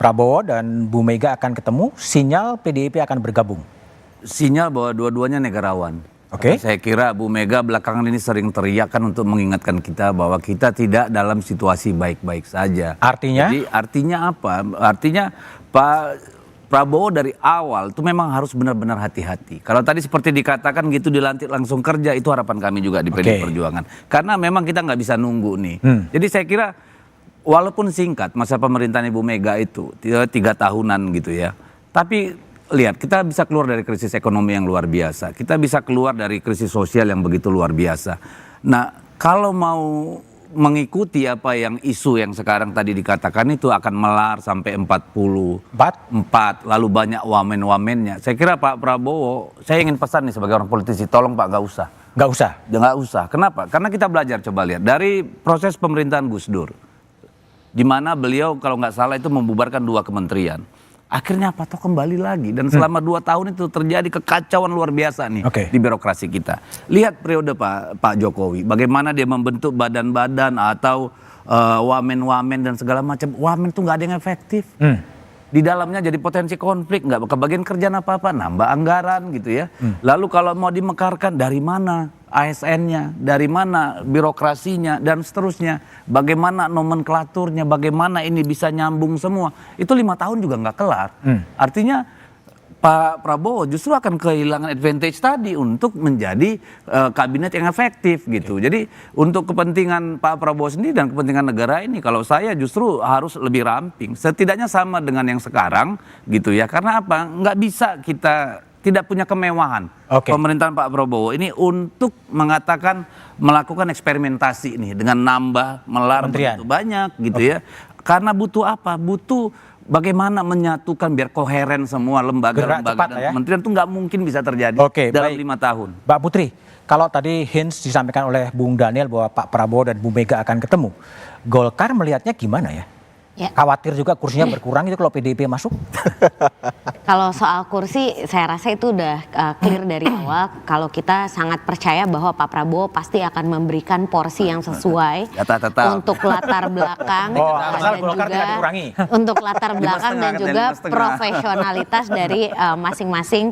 Prabowo dan Bu Mega akan ketemu, sinyal PDIP akan bergabung. Sinyal bahwa dua-duanya negarawan. Oke. Saya kira Bu Mega belakangan ini sering teriakkan untuk mengingatkan kita bahwa kita tidak dalam situasi baik-baik saja. Artinya? Jadi artinya apa? Artinya Pak Prabowo dari awal itu memang harus benar-benar hati-hati. Kalau tadi seperti dikatakan gitu dilantik langsung kerja, itu harapan kami juga di PDI Perjuangan. Karena memang kita nggak bisa nunggu nih. Jadi saya kira walaupun singkat masa pemerintahan Ibu Mega itu 3 tahunan gitu ya. Tapi lihat, kita bisa keluar dari krisis ekonomi yang luar biasa. Kita bisa keluar dari krisis sosial yang begitu luar biasa. Nah, kalau mau mengikuti apa yang isu yang sekarang tadi dikatakan itu akan melar sampai 44, lalu banyak wamen-wamennya. Saya kira Pak Prabowo, saya ingin pesan nih sebagai orang politisi, tolong Pak, nggak usah. Nggak usah? Nggak usah. Kenapa? Karena kita belajar, coba lihat. Dari proses pemerintahan Gus Dur, di mana beliau kalau nggak salah itu membubarkan 2 kementerian. Akhirnya apa toh kembali lagi, dan selama 2 tahun itu terjadi kekacauan luar biasa nih di birokrasi kita. Lihat periode Pak Jokowi, bagaimana dia membentuk badan-badan atau wamen-wamen dan segala macam. Wamen tuh nggak ada yang efektif. Di dalamnya jadi potensi konflik, nggak kebagian kerjaan apa-apa, nambah anggaran gitu ya. Lalu kalau mau dimekarkan, dari mana ASN-nya, dari mana birokrasinya, dan seterusnya. Bagaimana nomenklaturnya, bagaimana ini bisa nyambung semua. Itu 5 tahun juga nggak kelar. Artinya Pak Prabowo justru akan kehilangan advantage tadi untuk menjadi kabinet yang efektif gitu. Jadi untuk kepentingan Pak Prabowo sendiri dan kepentingan negara ini, kalau saya justru harus lebih ramping. Setidaknya sama dengan yang sekarang gitu ya. Karena apa? Nggak bisa kita tidak punya kemewahan pemerintahan Pak Prabowo ini untuk mengatakan melakukan eksperimentasi ini dengan nambah melar begitu banyak gitu ya. Karena butuh apa? Butuh bagaimana menyatukan biar koheren semua lembaga-lembaga dan kementerian itu nggak mungkin bisa terjadi dalam 5 tahun. Mbak Putri, kalau tadi hints disampaikan oleh Bung Daniel bahwa Pak Prabowo dan Bu Mega akan ketemu, Golkar melihatnya gimana ya? Khawatir juga kursinya berkurang itu kalau PDIP masuk? Kalau soal kursi, saya rasa itu udah clear dari awal. Kalau kita sangat percaya bahwa Pak Prabowo pasti akan memberikan porsi yang sesuai untuk latar belakang dan juga untuk latar belakang dan juga profesionalitas dari masing-masing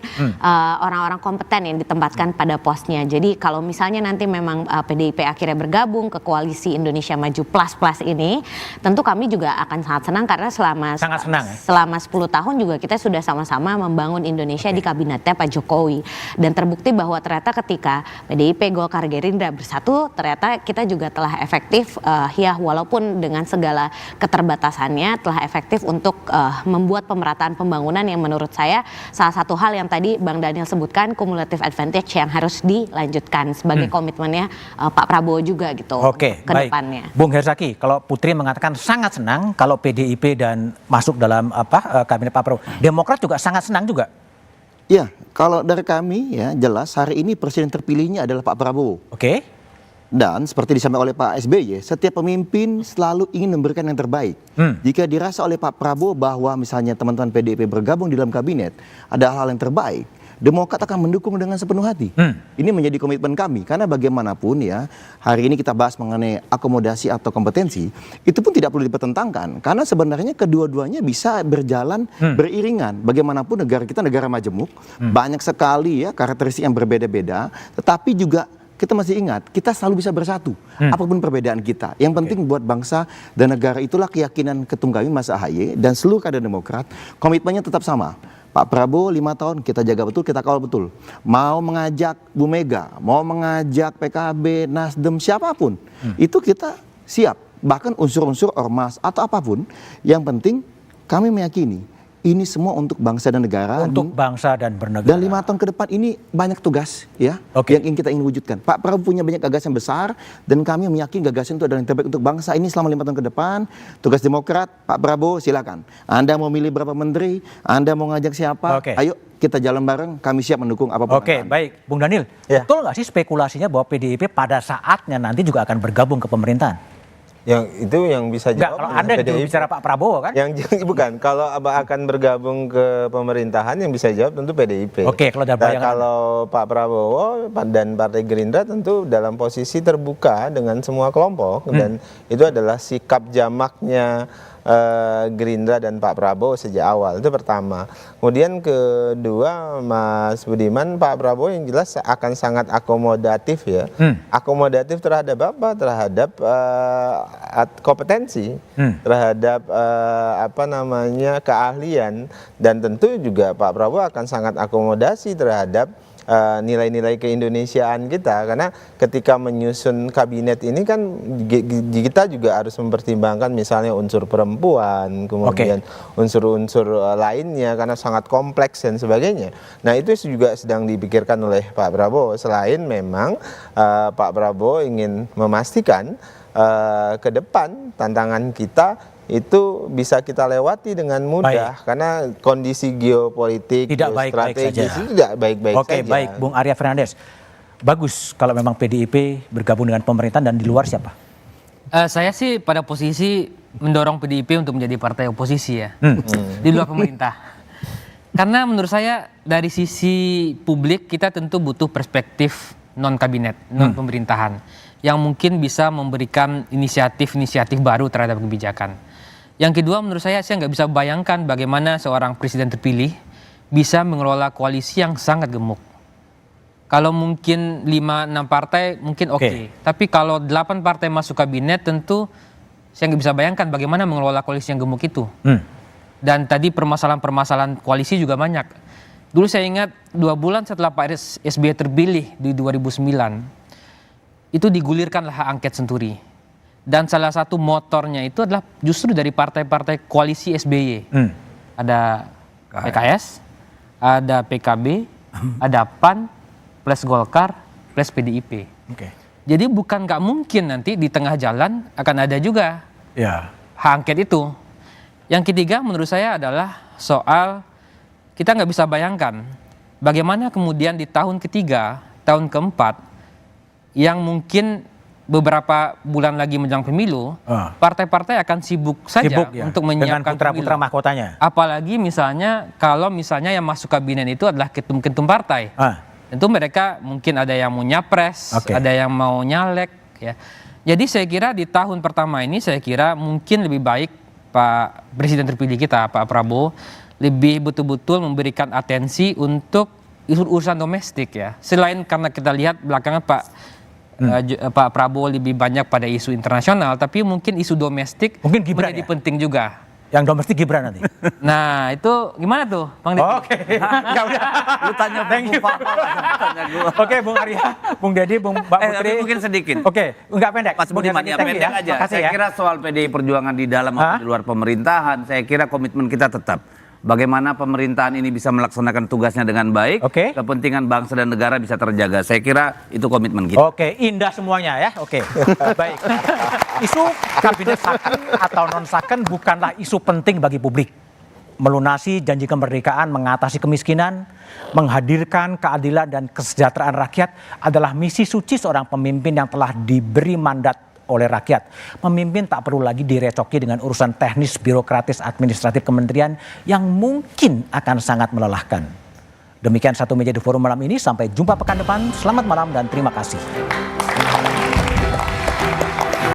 orang-orang kompeten yang ditempatkan pada posnya. Jadi kalau misalnya nanti memang PDIP akhirnya bergabung ke koalisi Indonesia Maju Plus ini, tentu kami juga akan sangat senang karena selama 10 tahun juga kita sudah sama-sama membangun Indonesia di kabinetnya Pak Jokowi, dan terbukti bahwa ternyata ketika PDIP, Golkar, Gerindra bersatu, ternyata kita juga telah efektif ya walaupun dengan segala keterbatasannya telah efektif untuk membuat pemerataan pembangunan yang menurut saya salah satu hal yang tadi Bang Daniel sebutkan, cumulative advantage yang harus dilanjutkan sebagai komitmennya Pak Prabowo juga gitu ke depannya. Bung Herzaki, kalau Putri mengatakan sangat senang kalau PDIP dan masuk dalam kabinet Pak Prabowo, Demokrat juga sangat senang juga. Ya, kalau dari kami ya jelas hari ini presiden terpilihnya adalah Pak Prabowo. Dan seperti disampaikan oleh Pak SBY, setiap pemimpin selalu ingin memberikan yang terbaik. Jika dirasa oleh Pak Prabowo bahwa misalnya teman-teman PDIP bergabung di dalam kabinet ada hal yang terbaik, Demokrat akan mendukung dengan sepenuh hati. Ini menjadi komitmen kami, karena bagaimanapun ya, hari ini kita bahas mengenai akomodasi atau kompetensi, itu pun tidak perlu dipertentangkan, karena sebenarnya kedua-duanya bisa berjalan beriringan. Bagaimanapun negara kita negara majemuk, banyak sekali ya karakteristik yang berbeda-beda, tetapi juga kita masih ingat, kita selalu bisa bersatu, apapun perbedaan kita. Yang penting buat bangsa dan negara, itulah keyakinan ketum kami Mas AHY dan seluruh kader Demokrat, komitmennya tetap sama. Pak Prabowo 5 tahun kita jaga betul, kita kawal betul. Mau mengajak Bu Mega, mau mengajak PKB, Nasdem, siapapun, itu kita siap. Bahkan unsur-unsur ormas atau apapun, yang penting kami meyakini ini semua untuk bangsa dan negara. Untuk bangsa dan bernegara. Dan 5 tahun ke depan ini banyak tugas ya yang ingin kita wujudkan. Pak Prabowo punya banyak gagasan besar dan kami meyakini gagasan itu adalah yang terbaik untuk bangsa ini selama 5 tahun ke depan. Tugas Demokrat, Pak Prabowo silakan. Anda mau milih berapa menteri, Anda mau ngajak siapa, ayo kita jalan bareng, kami siap mendukung apapun. Baik, Bung Daniel, betul nggak sih spekulasinya bahwa PDIP pada saatnya nanti juga akan bergabung ke pemerintahan? Yang itu yang bisa jawab. Kalau Anda bicara Pak Prabowo kan? Yang bukan, kalau akan bergabung ke pemerintahan yang bisa jawab tentu PDIP. Kalau Pak Prabowo dan Partai Gerindra tentu dalam posisi terbuka dengan semua kelompok, dan itu adalah sikap jamaknya Gerindra dan Pak Prabowo sejak awal. Itu pertama. Kemudian kedua, Mas Budiman, Pak Prabowo yang jelas akan sangat akomodatif ya. Akomodatif terhadap apa? Terhadap kompetensi, terhadap keahlian, dan tentu juga Pak Prabowo akan sangat akomodasi terhadap nilai-nilai keindonesiaan kita, karena ketika menyusun kabinet ini kan kita juga harus mempertimbangkan misalnya unsur perempuan, kemudian unsur-unsur lainnya karena sangat kompleks dan sebagainya. Nah, itu juga sedang dipikirkan oleh Pak Prabowo, selain memang Pak Prabowo ingin memastikan ke depan tantangan kita itu bisa kita lewati dengan mudah, karena kondisi geopolitik, geostrategis tidak baik-baik saja. Oke, baik, Bung Arya Fernandes. Bagus kalau memang PDIP bergabung dengan pemerintahan, dan di luar siapa? Saya sih pada posisi mendorong PDIP untuk menjadi partai oposisi ya, di luar pemerintah. Karena menurut saya dari sisi publik kita tentu butuh perspektif non kabinet, non pemerintahan, yang mungkin bisa memberikan inisiatif-inisiatif baru terhadap kebijakan. Yang kedua, menurut saya nggak bisa bayangkan bagaimana seorang presiden terpilih bisa mengelola koalisi yang sangat gemuk. Kalau mungkin 5-6 partai mungkin oke. Tapi kalau 8 partai masuk kabinet, tentu saya nggak bisa bayangkan bagaimana mengelola koalisi yang gemuk itu. Dan tadi permasalahan-permasalahan koalisi juga banyak. Dulu saya ingat 2 bulan setelah Pak SBY terpilih di 2009, itu digulirkanlah hak angket Senturi. Dan salah satu motornya itu adalah justru dari partai-partai koalisi SBY. Ada PKS, ada PKB, ada PAN, plus Golkar, plus PDIP. Jadi bukan nggak mungkin nanti di tengah jalan akan ada juga hak angket itu. Yang ketiga menurut saya adalah soal kita nggak bisa bayangkan bagaimana kemudian di tahun ketiga, tahun keempat, yang mungkin beberapa bulan lagi menjelang pemilu, partai-partai akan sibuk saja untuk menyiapkan dengan putra-putra mahkotanya. Apalagi misalnya kalau misalnya yang masuk kabinet itu adalah ketum-ketum partai, tentu mereka mungkin ada yang mau nyapres, ada yang mau nyalek, ya. Jadi saya kira di tahun pertama ini saya kira mungkin lebih baik Pak Presiden terpilih kita, Pak Prabowo, lebih betul-betul memberikan atensi untuk urusan domestik ya. Selain karena kita lihat belakangan Pak Prabowo lebih banyak pada isu internasional, tapi mungkin isu domestik mungkin Gibran menjadi penting juga. Yang domestik Gibran nanti. Nah, itu gimana tuh, Bang Deddy? Ya udah. Lu tanya Thank you. Oke, Bung Arya, Bung Deddy, Bung Mbak Putri. Mungkin sedikit. Enggak pendek. Mas Budiman, ya pendek aja. Saya kira soal PDI Perjuangan di dalam atau di luar pemerintahan, saya kira komitmen kita tetap. Bagaimana pemerintahan ini bisa melaksanakan tugasnya dengan baik, kepentingan bangsa dan negara bisa terjaga. Saya kira itu komitmen kita. Oke, indah semuanya ya. Oke, baik. Isu kabinet saken atau non saken bukanlah isu penting bagi publik. Melunasi janji kemerdekaan, mengatasi kemiskinan, menghadirkan keadilan dan kesejahteraan rakyat adalah misi suci seorang pemimpin yang telah diberi mandat oleh rakyat. Pemimpin tak perlu lagi direcoki dengan urusan teknis, birokratis, administratif kementerian yang mungkin akan sangat melelahkan. Demikian Satu Meja di Forum malam ini. Sampai jumpa pekan depan. Selamat malam dan terima kasih.